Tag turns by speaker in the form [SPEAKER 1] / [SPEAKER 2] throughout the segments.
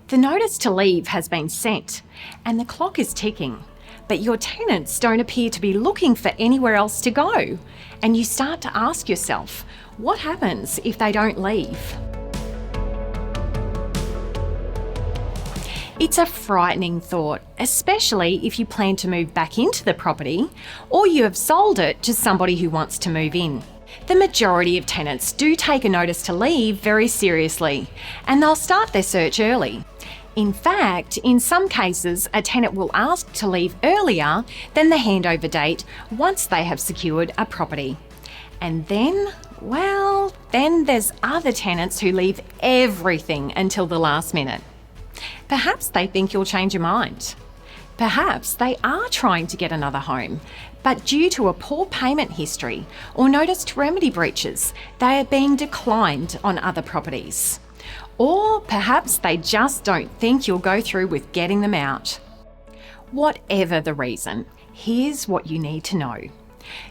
[SPEAKER 1] The notice to leave has been sent and the clock is ticking, but your tenants don't appear to be looking for anywhere else to go. And you start to ask yourself, what happens if they don't leave? It's a frightening thought, especially if you plan to move back into the property or you have sold it to somebody who wants to move in. The majority of tenants do take a notice to leave very seriously, and they'll start their search early. In fact, in some cases, a tenant will ask to leave earlier than the handover date once they have secured a property. And then, then there's other tenants who leave everything until the last minute. Perhaps they think you'll change your mind. Perhaps they are trying to get another home, but due to a poor payment history or noticed remedy breaches, they are being declined on other properties. Or perhaps they just don't think you'll go through with getting them out. Whatever the reason, here's what you need to know.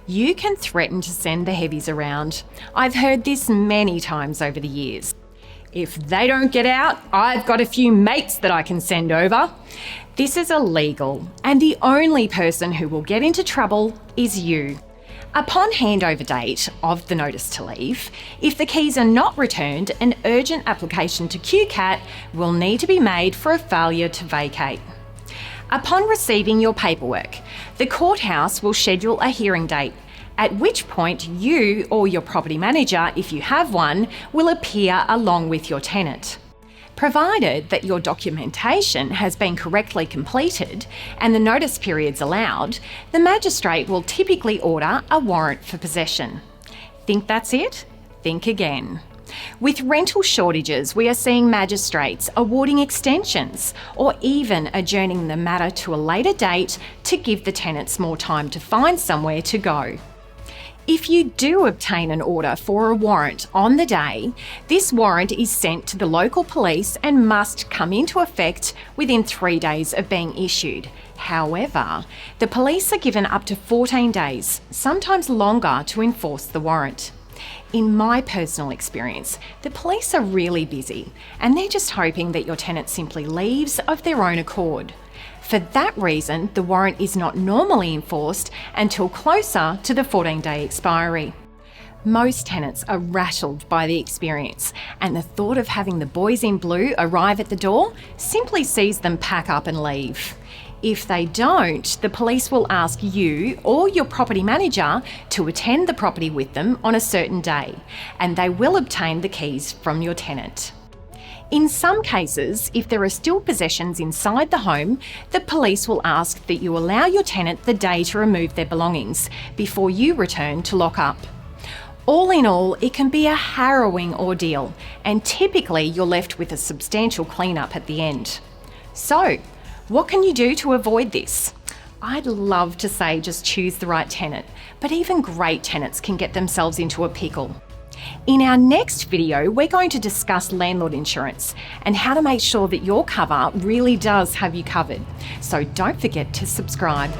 [SPEAKER 1] You can threaten to send the heavies around. I've heard this many times over the years. If they don't get out, I've got a few mates that I can send over. This is illegal, and the only person who will get into trouble is you. Upon handover date of the notice to leave, if the keys are not returned, an urgent application to QCAT will need to be made for a failure to vacate. Upon receiving your paperwork, the courthouse will schedule a hearing date, at which point you or your property manager, if you have one, will appear along with your tenant. Provided that your documentation has been correctly completed and the notice periods allowed, the magistrate will typically order a warrant for possession. Think that's it? Think again. With rental shortages, we are seeing magistrates awarding extensions or even adjourning the matter to a later date to give the tenants more time to find somewhere to go. If you do obtain an order for a warrant on the day, this warrant is sent to the local police and must come into effect within 3 days of being issued. However, the police are given up to 14 days, sometimes longer, to enforce the warrant. In my personal experience, the police are really busy and they're just hoping that your tenant simply leaves of their own accord. For that reason, the warrant is not normally enforced until closer to the 14-day expiry. Most tenants are rattled by the experience, and the thought of having the boys in blue arrive at the door simply sees them pack up and leave. If they don't, the police will ask you or your property manager to attend the property with them on a certain day, and they will obtain the keys from your tenant. In some cases, if there are still possessions inside the home, the police will ask that you allow your tenant the day to remove their belongings before you return to lock up. All in all, it can be a harrowing ordeal, and typically you're left with a substantial cleanup at the end. So, what can you do to avoid this? I'd love to say just choose the right tenant, but even great tenants can get themselves into a pickle. In our next video, we're going to discuss landlord insurance and how to make sure that your cover really does have you covered. So don't forget to subscribe.